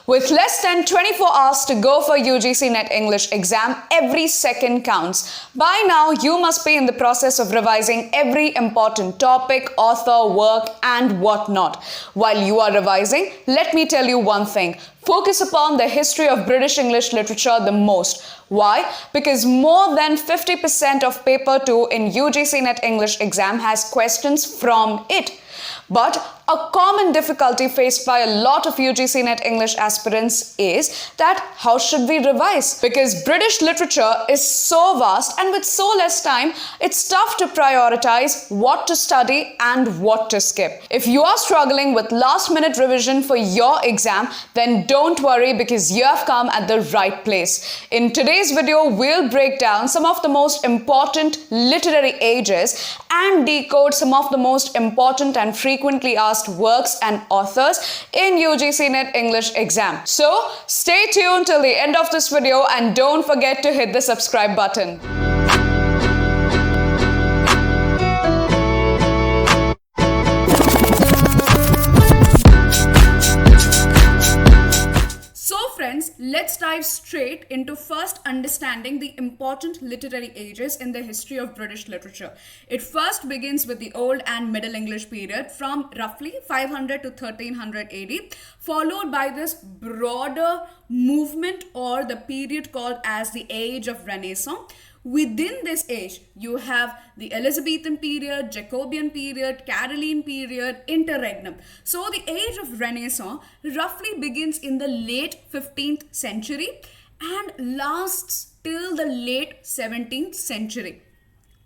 With less than 24 hours to go for UGC NET English exam, every second counts. By now, you must be in the process of revising every important topic, author, work, and whatnot. While you are revising, let me tell you one thing. Focus upon the history of British English literature the most. Why? Because more than 50% of paper 2 in UGC NET English exam has questions from it. But a common difficulty faced by a lot of UGC NET English aspirants is that how should we revise? Because British literature is so vast and with so less time, it's tough to prioritize what to study and what to skip. If you are struggling with last-minute revision for your exam, then don't worry because you have come at the right place. In today's video, we'll break down some of the most important literary ages and decode some of the most important and frequently asked works and authors in UGC NET English exam. So stay tuned till the end of this video and don't forget to hit the subscribe button. Friends, let's dive straight into first understanding the important literary ages in the history of British literature. It first begins with the Old and Middle English period from roughly 500 to 1300 AD, followed by this broader movement or the period called as the Age of Renaissance. Within this age, you have the Elizabethan period, Jacobean period, Caroline period, Interregnum. So the Age of Renaissance roughly begins in the late 15th century and lasts till the late 17th century.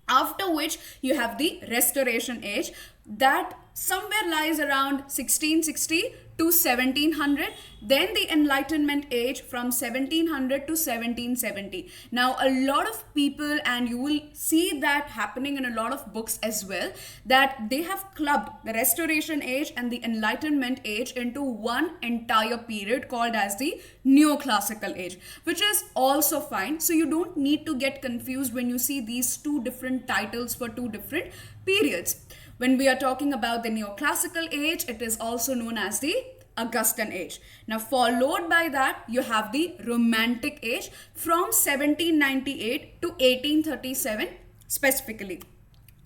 After which you have the Restoration Age that somewhere lies around 1660 to 1700, then the Enlightenment Age from 1700 to 1770. Now a lot of people, and you will see that happening in a lot of books as well, that they have clubbed the Restoration Age and the Enlightenment Age into one entire period called as the Neoclassical Age, which is also fine. So you don't need to get confused when you see these two different titles for two different periods. When we are talking about the Neoclassical Age, it is also known as the Augustan Age. Now followed by that, you have the Romantic Age from 1798 to 1837 specifically.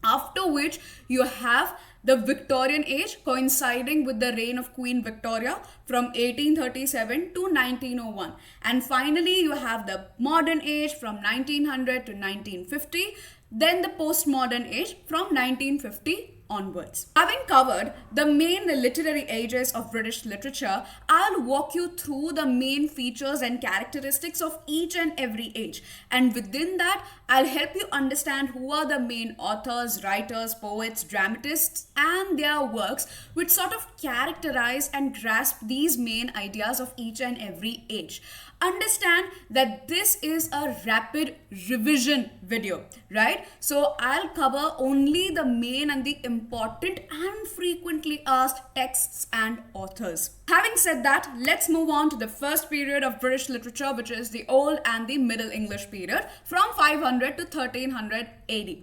After which you have the Victorian Age coinciding with the reign of Queen Victoria from 1837 to 1901. And finally, you have the Modern Age from 1900 to 1950. Then the Postmodern Age from 1950 onwards. Having covered the main literary ages of British literature, I'll walk you through the main features and characteristics of each and every age. And within that, I'll help you understand who are the main authors, writers, poets, dramatists, and their works, which sort of characterize and grasp these main ideas of each and every age. Understand that this is a rapid revision video, right? So I'll cover only the main and the important and frequently asked texts and authors. Having said that, let's move on to the first period of British literature, which is the Old and the Middle English period from 500 to 1300 AD.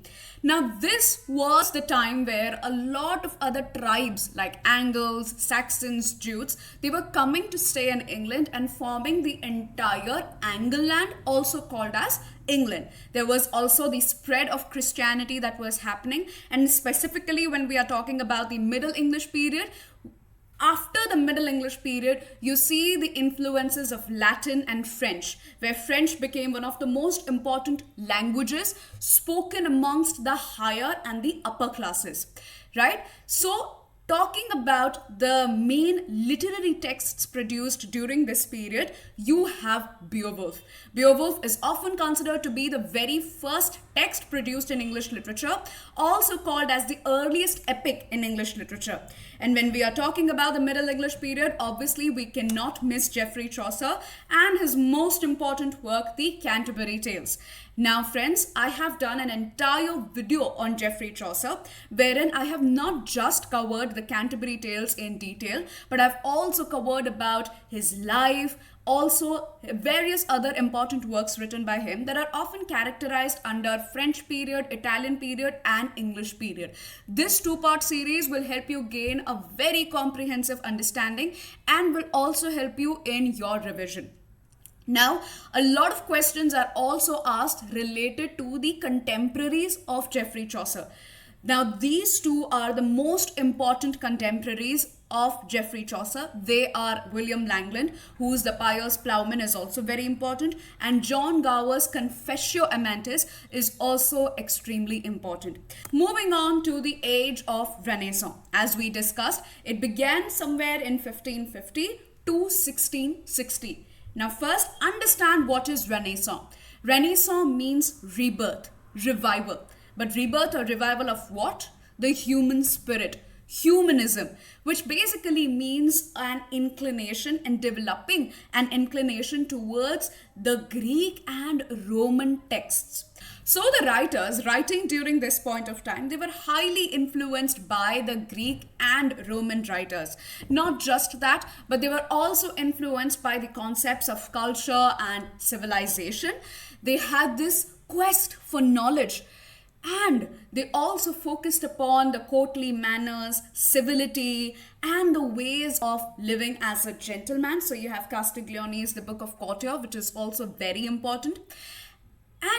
Now this was the time where a lot of other tribes like Angles, Saxons, Jutes, they were coming to stay in England and forming the entire Angleland, also called as England. There was also the spread of Christianity that was happening, and specifically when we are talking about the Middle English period, after the Middle English period, you see the influences of Latin and French, where French became one of the most important languages spoken amongst the higher and the upper classes, right? So talking about the main literary texts produced during this period, you have Beowulf. Beowulf is often considered to be the very first text produced in English literature, also called as the earliest epic in English literature. And when we are talking about the Middle English period, obviously we cannot miss Geoffrey Chaucer and his most important work, the Canterbury Tales. Now friends, I have done an entire video on Geoffrey Chaucer, wherein I have not just covered the Canterbury Tales in detail, but I've also covered about his life, also various other important works written by him that are often characterized under French period, Italian period, and English period. This two-part series will help you gain a very comprehensive understanding and will also help you in your revision. Now, a lot of questions are also asked related to the contemporaries of Geoffrey Chaucer. Now, these two are the most important contemporaries of Geoffrey Chaucer. They are William Langland, who is the Pious Plowman, is also very important, and John Gower's Confessio Amantis is also extremely important. Moving on to the age of Renaissance. As we discussed, it began somewhere in 1550 to 1660. Now first, understand what is Renaissance. Renaissance means rebirth, revival. But rebirth or revival of what? The human spirit, humanism, which basically means an inclination and developing an inclination towards the Greek and Roman texts. So the writers writing during this point of time, they were highly influenced by the Greek and Roman writers. Not just that, but they were also influenced by the concepts of culture and civilization. They had this quest for knowledge. And they also focused upon the courtly manners, civility, and the ways of living as a gentleman. So you have Castiglione's The Book of Courtier, which is also very important.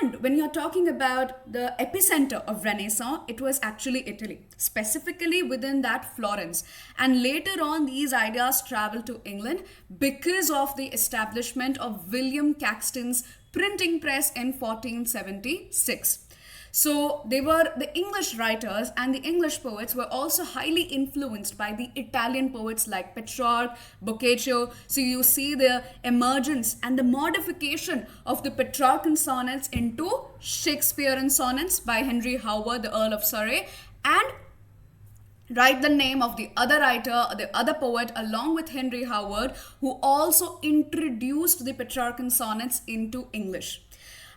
And when you're talking about the epicenter of Renaissance, it was actually Italy, specifically within that Florence. And later on, these ideas traveled to England because of the establishment of William Caxton's printing press in 1476. So they were the English writers and the English poets were also highly influenced by the Italian poets like Petrarch, Boccaccio. So you see the emergence and the modification of the Petrarchan sonnets into Shakespearean sonnets by Henry Howard, the Earl of Surrey, and write the name of the other writer, the other poet along with Henry Howard, who also introduced the Petrarchan sonnets into English.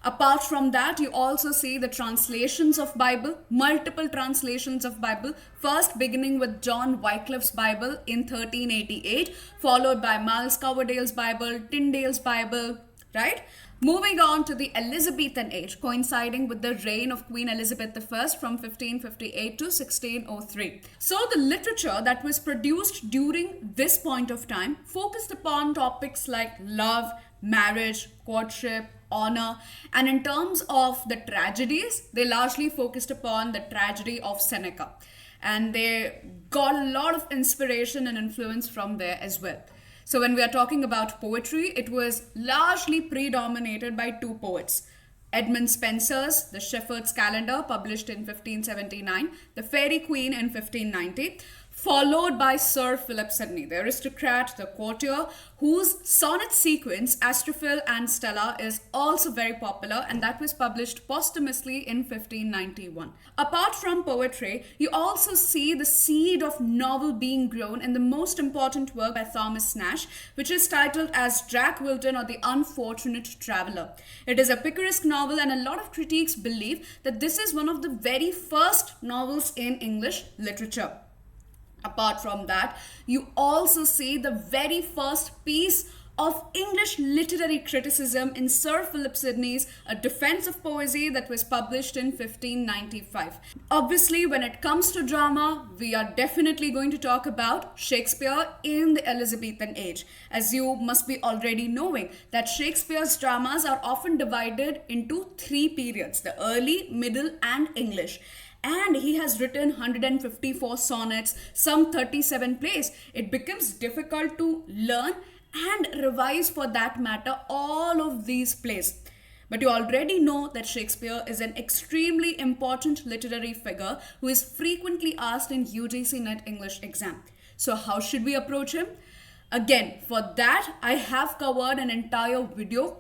Apart from that, you also see the translations of Bible, multiple translations of Bible, first beginning with John Wycliffe's Bible in 1388, followed by Miles Coverdale's Bible, Tyndale's Bible, right? Moving on to the Elizabethan Age, coinciding with the reign of Queen Elizabeth I from 1558 to 1603. So the literature that was produced during this point of time focused upon topics like love, marriage, courtship, honor, and in terms of the tragedies, they largely focused upon the tragedy of Seneca, and they got a lot of inspiration and influence from there as well. So when we are talking about poetry, it was largely predominated by two poets, Edmund Spenser's The Shepherd's Calendar, published in 1579, The Fairy Queen in 1590, followed by Sir Philip Sidney, the aristocrat, the courtier, whose sonnet sequence, Astrophel and Stella, is also very popular, and that was published posthumously in 1591. Apart from poetry, you also see the seed of novel being grown in the most important work by Thomas Nash, which is titled as Jack Wilton or the Unfortunate Traveller. It is a picaresque novel, and a lot of critics believe that this is one of the very first novels in English literature. Apart from that, you also see the very first piece of English literary criticism in Sir Philip Sidney's A Defense of Poesy that was published in 1595. Obviously, when it comes to drama, we are definitely going to talk about Shakespeare in the Elizabethan Age. As you must be already knowing that Shakespeare's dramas are often divided into three periods, the early, middle, and English. And he has written 154 sonnets, some 37 plays. It becomes difficult to learn and revise, for that matter, all of these plays. But you already know that Shakespeare is an extremely important literary figure who is frequently asked in UGC NET English exam. So how should we approach him? Again, for that, I have covered an entire video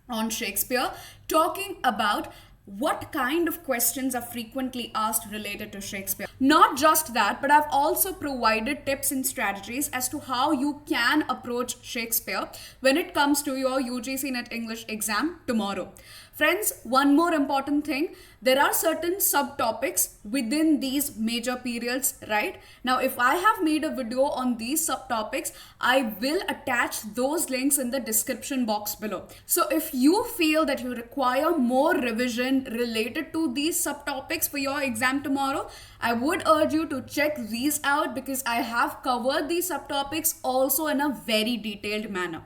on Shakespeare talking about what kind of questions are frequently asked related to Shakespeare. Not just that, but I've also provided tips and strategies as to how you can approach Shakespeare when it comes to your UGC NET English exam tomorrow. Friends, one more important thing, there are certain subtopics within these major periods, right? Now, if I have made a video on these subtopics, I will attach those links in the description box below. So if you feel that you require more revision related to these subtopics for your exam tomorrow, I would urge you to check these out because I have covered these subtopics also in a very detailed manner.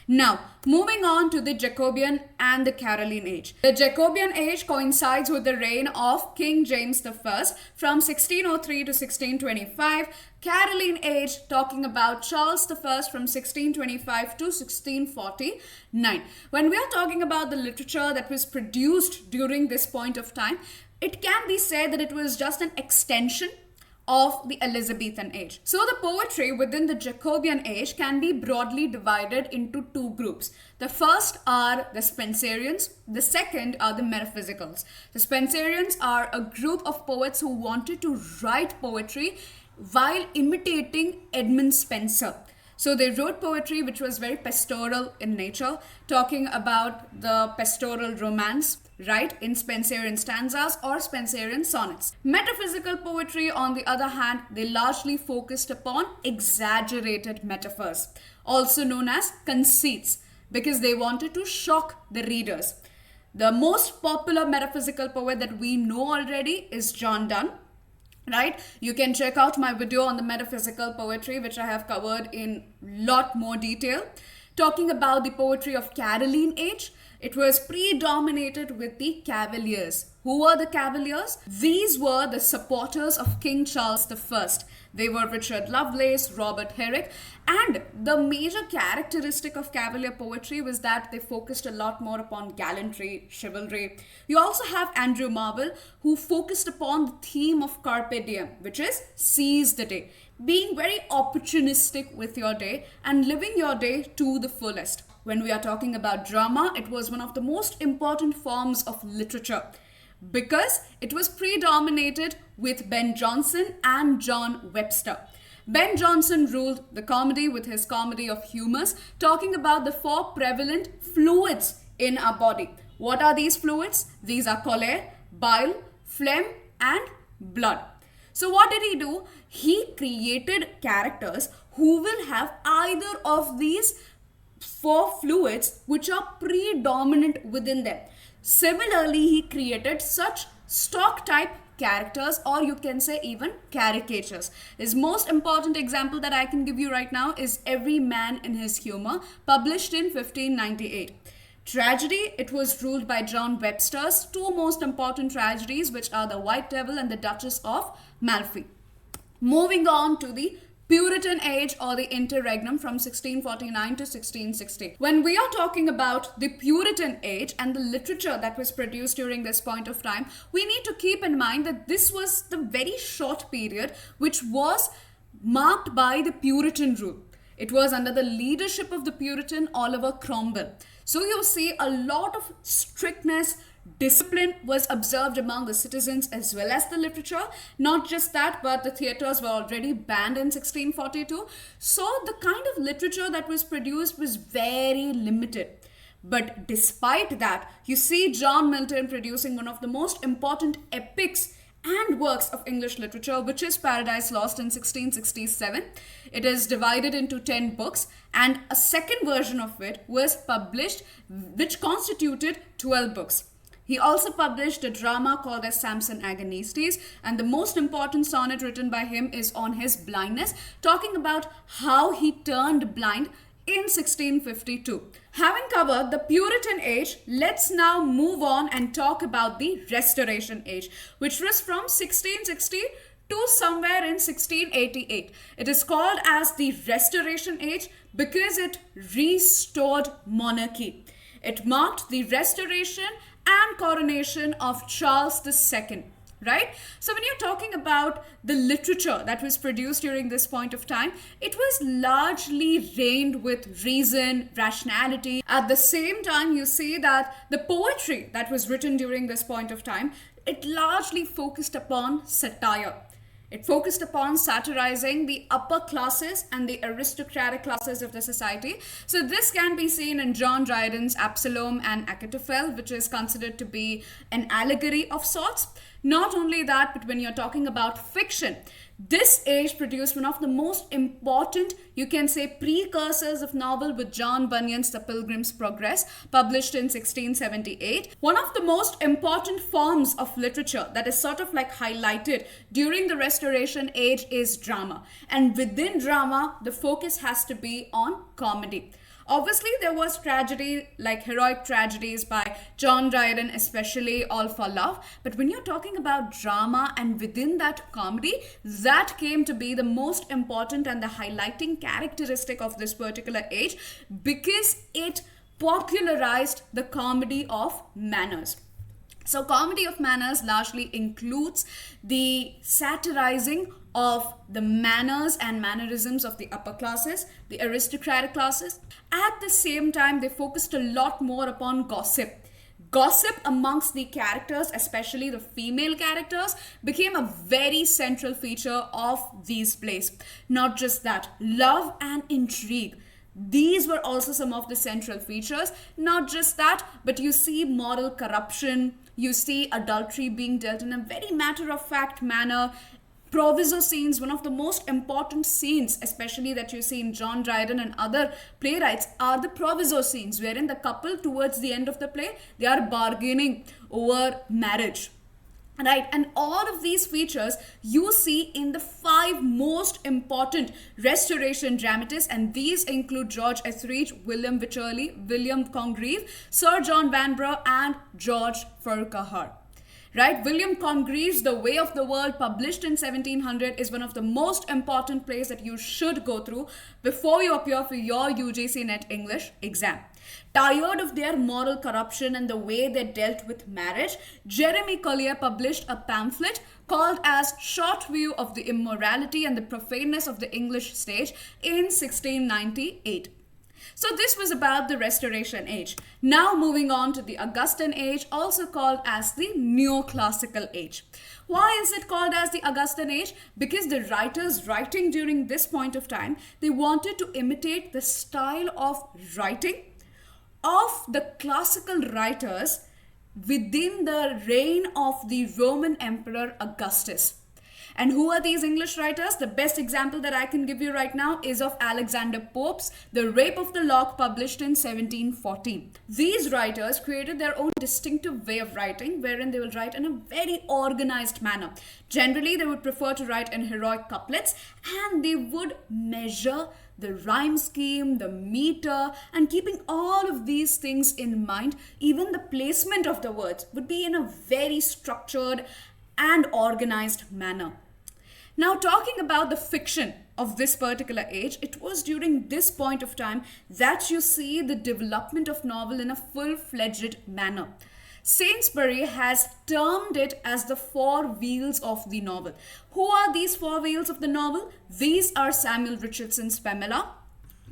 Now, moving on to the Jacobean and the Caroline Age. The Jacobean Age coincides with the reign of King James I from 1603 to 1625. Caroline Age talking about Charles I from 1625 to 1649. When we are talking about the literature that was produced during this point of time, it can be said that it was just an extension of the Elizabethan Age. So the poetry within the Jacobean Age can be broadly divided into two groups. The first are the Spenserians, the second are the Metaphysicals. The Spenserians are a group of poets who wanted to write poetry while imitating Edmund Spenser. So they wrote poetry which was very pastoral in nature, talking about the pastoral romance, right, in Spenserian stanzas or Spenserian sonnets. Metaphysical poetry, on the other hand, they largely focused upon exaggerated metaphors, also known as conceits, because they wanted to shock the readers. The most popular metaphysical poet that we know already is John Donne. Right? You can check out my video on the metaphysical poetry, which I have covered in lot more detail. Talking about the poetry of Caroline Age, it was predominated with the Cavaliers. Who were the Cavaliers? These were the supporters of King Charles I. They were Richard Lovelace, Robert Herrick, and the major characteristic of Cavalier poetry was that they focused a lot more upon gallantry, chivalry. You also have Andrew Marvell, who focused upon the theme of Carpe Diem, which is seize the day, being very opportunistic with your day and living your day to the fullest. When we are talking about drama, it was one of the most important forms of literature, because it was predominated with Ben Jonson and John Webster. Ben Jonson ruled the comedy with his comedy of humors, talking about the four prevalent fluids in our body. What are these fluids? These are choler, bile, phlegm, and blood. So what did he do? He created characters who will have either of these four fluids which are predominant within them. Similarly, he created such stock type characters, or you can say even caricatures. His most important example that I can give you right now is Every Man in His Humor, published in 1598. Tragedy, it was ruled by John Webster's two most important tragedies, which are The White Devil and The Duchess of Malfi. Moving on to the Puritan Age, or the Interregnum, from 1649 to 1660. When we are talking about the Puritan Age and the literature that was produced during this point of time, we need to keep in mind that this was the very short period which was marked by the Puritan rule. It was under the leadership of the Puritan Oliver Cromwell. So you see a lot of strictness, discipline was observed among the citizens as well as the literature. Not just that, but the theatres were already banned in 1642. So the kind of literature that was produced was very limited. But despite that, you see John Milton producing one of the most important epics and works of English literature, which is Paradise Lost in 1667. It is divided into 10 books, and a second version of it was published, which constituted 12 books. He also published a drama called as Samson Agonistes, and the most important sonnet written by him is on his blindness, talking about how he turned blind in 1652. Having covered the Puritan Age, let's now move on and talk about the Restoration Age, which was from 1660 to somewhere in 1688. It is called as the Restoration Age because it restored monarchy. It marked the restoration and coronation of Charles II. right? So when you're talking about the literature that was produced during this point of time, it was largely reigned with reason, rationality. At the same time, you see that the poetry that was written during this point of time, it largely focused upon satire. It focused upon satirizing the upper classes and the aristocratic classes of the society. So this can be seen in John Dryden's Absalom and Achitophel, which is considered to be an allegory of sorts. Not only that, but when you're talking about fiction, this age produced one of the most important, you can say, precursors of novel with John Bunyan's The Pilgrim's Progress, published in 1678. One of the most important forms of literature that is sort of like highlighted during the Restoration Age is drama. And within drama, the focus has to be on comedy. Obviously, there was tragedy, like heroic tragedies by John Dryden, especially All for Love. But when you're talking about drama and within that comedy, that came to be the most important and the highlighting characteristic of this particular age, because it popularized the comedy of manners. So comedy of manners largely includes the satirizing of the manners and mannerisms of the upper classes, the aristocratic classes. At the same time, they focused a lot more upon gossip. Gossip amongst the characters, especially the female characters, became a very central feature of these plays. Not just that, love and intrigue. These were also some of the central features. Not just that, but you see moral corruption, you see adultery being dealt in a very matter-of-fact manner. Proviso scenes, one of the most important scenes, especially that you see in John Dryden and other playwrights, are the proviso scenes, wherein the couple towards the end of the play, they are bargaining over marriage. Right, and all of these features you see in the 5 most important Restoration dramatists, and these include George Etheridge, William Wycherley, William Congreve, Sir John Vanbrugh, and George Farquhar. Right, William Congreve's The Way of the World, published in 1700, is one of the most important plays that you should go through before you appear for your UGC NET English exam. Tired of their moral corruption and the way they dealt with marriage, Jeremy Collier published a pamphlet called as Short View of the Immorality and the Profaneness of the English Stage in 1698. So this was about the Restoration Age. Now moving on to the Augustan Age, also called as the Neoclassical Age. Why is it called as the Augustan Age? Because the writers writing during this point of time, they wanted to imitate the style of writing of the classical writers within the reign of the Roman Emperor Augustus. And who are these English writers? The best example that I can give you right now is of Alexander Pope's The Rape of the Lock, published in 1714. These writers created their own distinctive way of writing, wherein they will write in a very organized manner. Generally, they would prefer to write in heroic couplets, and they would measure the rhyme scheme, the meter, and keeping all of these things in mind, even the placement of the words would be in a very structured and organized manner. Now, talking about the fiction of this particular age, it was during this point of time that you see the development of novel in a full-fledged manner. Sainsbury has termed it as the 4 wheels of the novel. Who are these 4 wheels of the novel? These are Samuel Richardson's Pamela,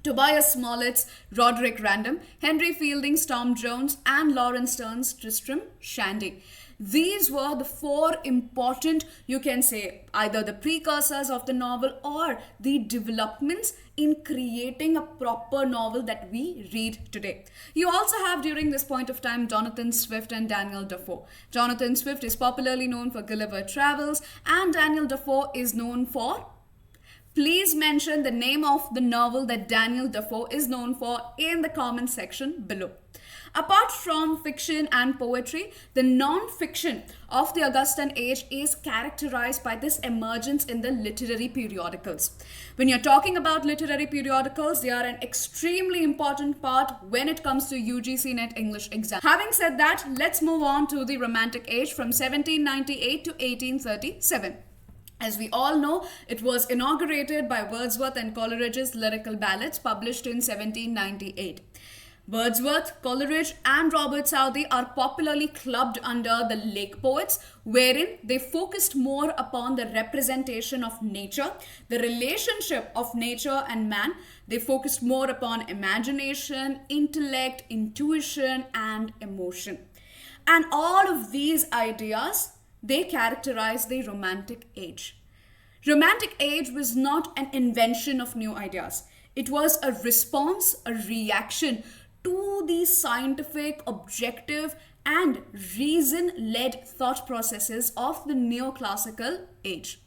Tobias Smollett's Roderick Random, Henry Fielding's Tom Jones, and Lawrence Sterne's Tristram Shandy. These were the 4 important, you can say, either the precursors of the novel or the developments in creating a proper novel that we read today. You also have during this point of time Jonathan Swift and Daniel Defoe. Jonathan Swift is popularly known for Gulliver Travels, and Daniel Defoe is known for... Please mention the name of the novel that Daniel Defoe is known for in the comment section below. Apart from fiction and poetry, the non-fiction of the Augustan Age is characterized by this emergence in the literary periodicals. When you're talking about literary periodicals, they are an extremely important part when it comes to UGC NET English exam. Having said that, let's move on to the Romantic Age from 1798 to 1837. As we all know, it was inaugurated by Wordsworth and Coleridge's Lyrical Ballads, published in 1798. Wordsworth, Coleridge, and Robert Southey are popularly clubbed under the Lake Poets, wherein they focused more upon the representation of nature, the relationship of nature and man. They focused more upon imagination, intellect, intuition, and emotion. And all of these ideas, they characterize the Romantic Age. Romantic Age was not an invention of new ideas. It was a response, a reaction to the scientific, objective, and reason-led thought processes of the neoclassical age.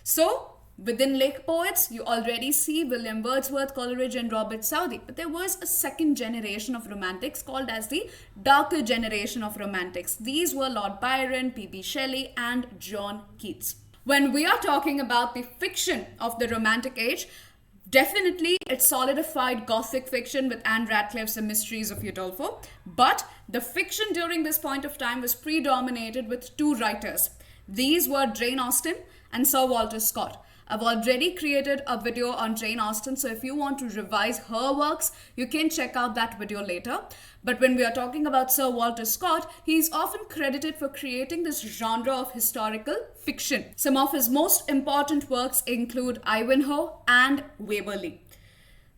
So, within Lake Poets, you already see William Wordsworth, Coleridge, and Robert Southey. But there was a second generation of romantics called as the darker generation of romantics. These were Lord Byron, P.B. Shelley, and John Keats. When we are talking about the fiction of the Romantic Age, definitely it solidified Gothic fiction with Anne Radcliffe's The Mysteries of Udolpho. But the fiction during this point of time was predominated with two writers. These were Jane Austen and Sir Walter Scott. I've already created a video on Jane Austen, so if you want to revise her works, you can check out that video later. But when we are talking about Sir Walter Scott, he is often credited for creating this genre of historical fiction. Some of his most important works include Ivanhoe and Waverley.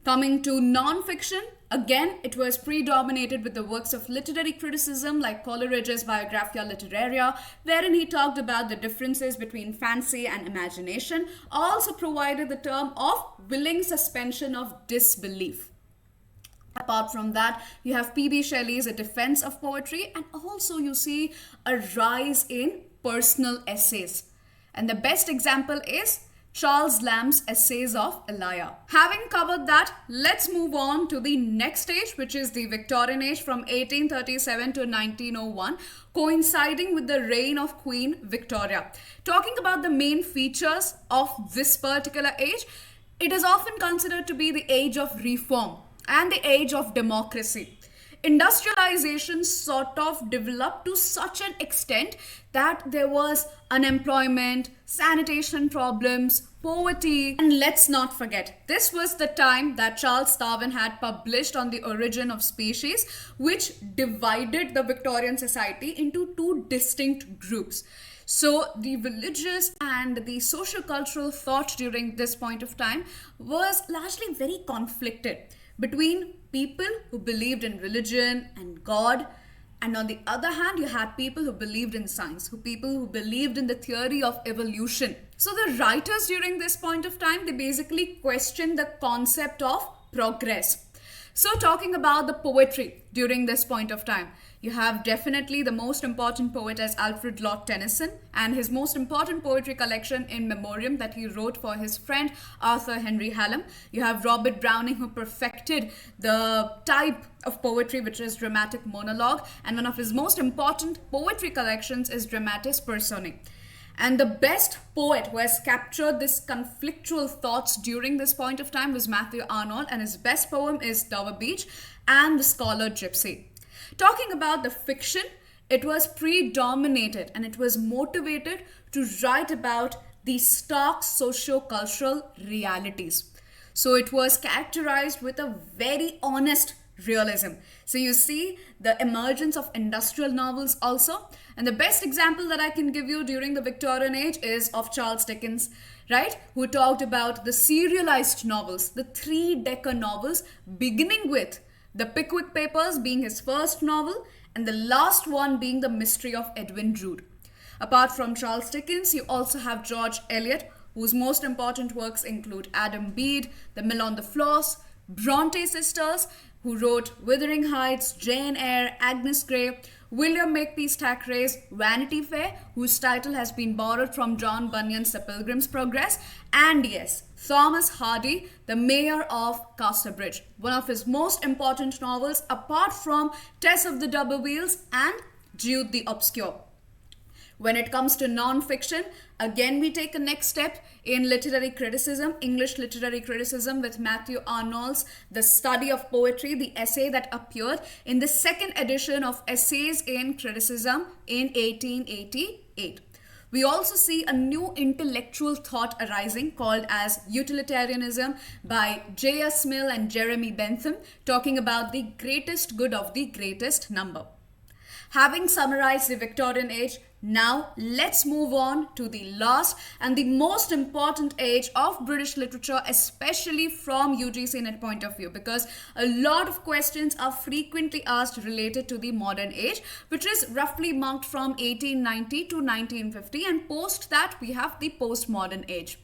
Coming to non-fiction, again, it was predominated with the works of literary criticism like Coleridge's Biographia Literaria, wherein he talked about the differences between fancy and imagination, also provided the term of willing suspension of disbelief. Apart from that, you have P.B. Shelley's A Defense of Poetry, and also you see a rise in personal essays. And the best example is Charles Lamb's Essays of Elia. Having covered that, let's move on to the next stage, which is the Victorian Age from 1837 to 1901, coinciding with the reign of Queen Victoria. Talking about the main features of this particular age, it is often considered to be the age of reform and the age of democracy. Industrialization sort of developed to such an extent that there was unemployment, sanitation problems, poverty, and let's not forget, this was the time that Charles Darwin had published on the origin of species, which divided the Victorian society into two distinct groups. So the religious and the social-cultural thought during this point of time was largely very conflicted between people who believed in religion and God, and on the other hand, you had people who believed in science, people who believed in the theory of evolution. So the writers during this point of time, they basically questioned the concept of progress. So talking about the poetry during this point of time, you have definitely the most important poet as Alfred Lord Tennyson and his most important poetry collection In Memoriam that he wrote for his friend Arthur Henry Hallam. You have Robert Browning, who perfected the type of poetry which is dramatic monologue, and one of his most important poetry collections is Dramatis Personae. And the best poet who has captured this conflictual thoughts during this point of time was Matthew Arnold, and his best poem is Dover Beach and The Scholar Gypsy. Talking about the fiction, it was predominated and it was motivated to write about the stark socio-cultural realities. So it was characterized with a very honest realism. So you see the emergence of industrial novels also. And the best example that I can give you during the Victorian Age is of Charles Dickens, right? Who talked about the serialized novels, the three-decker novels, beginning with The Pickwick Papers being his first novel, and the last one being The Mystery of Edwin Drood. Apart from Charles Dickens, you also have George Eliot, whose most important works include Adam Bede, The Mill on the Floss, Bronte sisters, who wrote Wuthering Heights, Jane Eyre, Agnes Grey, William Makepeace Thackeray's Vanity Fair, whose title has been borrowed from John Bunyan's The Pilgrim's Progress, and yes, Thomas Hardy, the Mayor of Casterbridge, one of his most important novels apart from Tess of the Double Wheels and Jude the Obscure. When it comes to non-fiction, again we take a next step in literary criticism, English literary criticism with Matthew Arnold's The Study of Poetry, the essay that appeared in the second edition of Essays in Criticism in 1888. We also see a new intellectual thought arising called as utilitarianism by J.S. Mill and Jeremy Bentham, talking about the greatest good of the greatest number. Having summarized the Victorian Age, now let's move on to the last and the most important age of British literature, especially from UGC NET point of view, because a lot of questions are frequently asked related to the modern age, which is roughly marked from 1890 to 1950, and post that we have the postmodern age.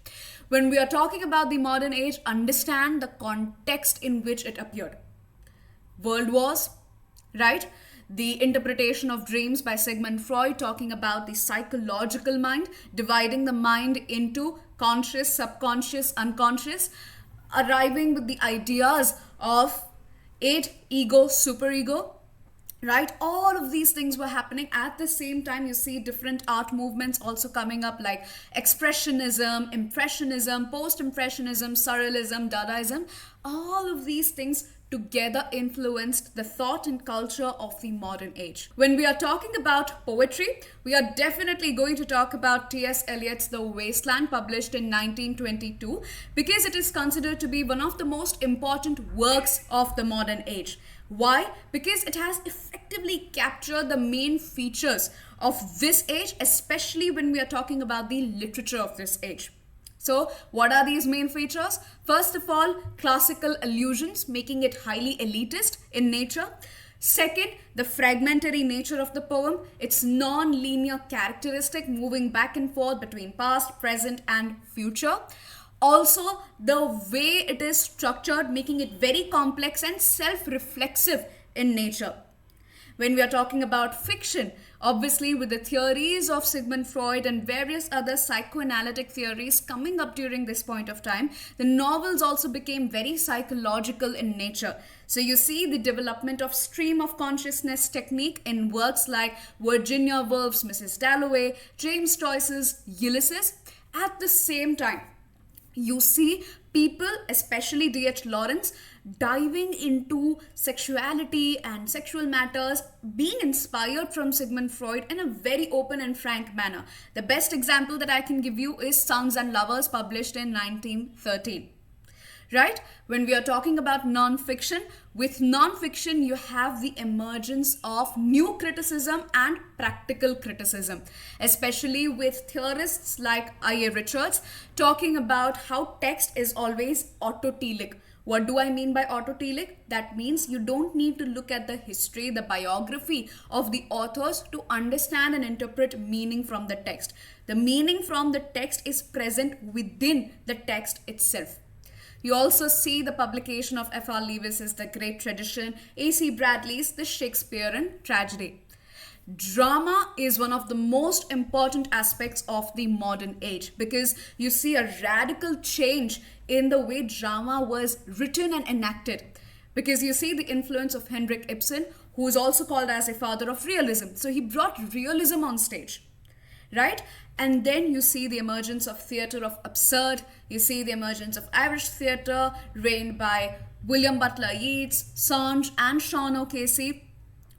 When we are talking about the modern age, understand the context in which it appeared. World wars, right? The interpretation of dreams by Sigmund Freud, talking about the psychological mind, dividing the mind into conscious, subconscious, unconscious, arriving with the ideas of id, ego, superego, right? All of these things were happening at the same time. You see different art movements also coming up, like expressionism, impressionism, post-impressionism, surrealism, Dadaism. All of these things together influenced the thought and culture of the modern age. When we are talking about poetry, we are definitely going to talk about T.S. Eliot's The Wasteland, published in 1922, because it is considered to be one of the most important works of the modern age. Why? Because it has effectively captured the main features of this age, especially when we are talking about the literature of this age. So, what are these main features? First of all, classical allusions, making it highly elitist in nature. Second, the fragmentary nature of the poem, its non-linear characteristic, moving back and forth between past, present, and future. Also, the way it is structured, making it very complex and self-reflexive in nature. When we are talking about fiction, obviously with the theories of Sigmund Freud and various other psychoanalytic theories coming up during this point of time, the novels also became very psychological in nature. So you see the development of stream of consciousness technique in works like Virginia Woolf's Mrs. Dalloway, James Joyce's Ulysses. At the same time, you see people, especially D.H. Lawrence, diving into sexuality and sexual matters, being inspired from Sigmund Freud in a very open and frank manner. The best example that I can give you is Sons and Lovers, published in 1913. Right? When we are talking about non-fiction, with non-fiction you have the emergence of new criticism and practical criticism, especially with theorists like I.A. Richards, talking about how text is always autotelic. What do I mean by autotelic? That means you don't need to look at the history, the biography of the authors to understand and interpret meaning from the text. The meaning from the text is present within the text itself. You also see the publication of F.R. Lewis's The Great Tradition, A.C. Bradley's The Shakespearean Tragedy. Drama is one of the most important aspects of the modern age, because you see a radical change in the way drama was written and enacted. Because you see the influence of Henrik Ibsen, who is also called as a father of realism. So he brought realism on stage, right? And then you see the emergence of theatre of absurd. You see the emergence of Irish theatre, reigned by William Butler Yeats, Songe, and Sean O'Casey.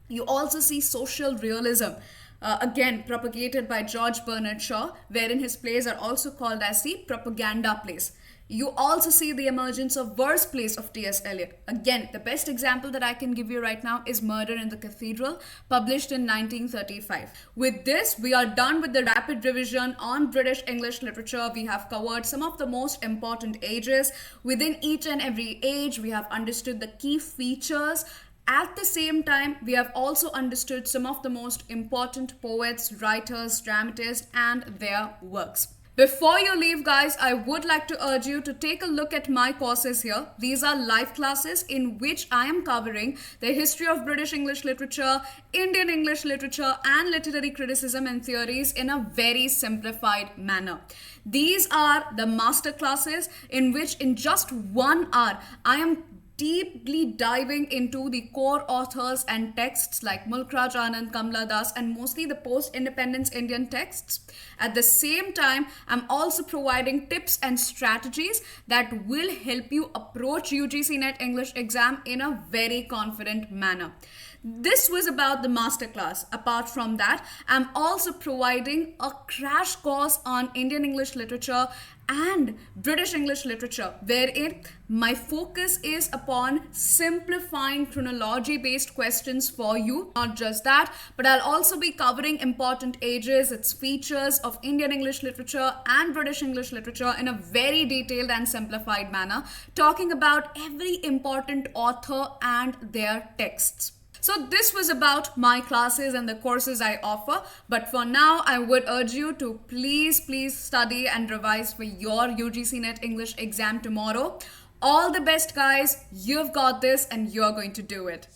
You also see social realism, again propagated by George Bernard Shaw, wherein his plays are also called as the propaganda plays. You also see the emergence of verse plays of T.S. Eliot. Again, the best example that I can give you right now is Murder in the Cathedral, published in 1935. With this, we are done with the rapid revision on British English literature. We have covered some of the most important ages. Within each and every age, we have understood the key features. At the same time, we have also understood some of the most important poets, writers, dramatists, and their works. Before you leave, guys, I would like to urge you to take a look at my courses here. These are live classes in which I am covering the history of British English literature, Indian English literature, and literary criticism and theories in a very simplified manner. These are the master classes in which in just 1 hour, I am deeply diving into the core authors and texts like Mulk Raj Anand, Kamla Das, and mostly the post-independence Indian texts. At the same time, I'm also providing tips and strategies that will help you approach UGC NET English exam in a very confident manner. This was about the masterclass. Apart from that, I'm also providing a crash course on Indian English literature and British English literature, wherein my focus is upon simplifying chronology based questions for you. Not just that, but I'll also be covering important ages, its features of Indian English literature and British English literature in a very detailed and simplified manner, talking about every important author and their texts. So this was about my classes and the courses I offer. But for now, I would urge you to please study and revise for your UGC NET English exam tomorrow. All the best, guys. You've got this and you're going to do it.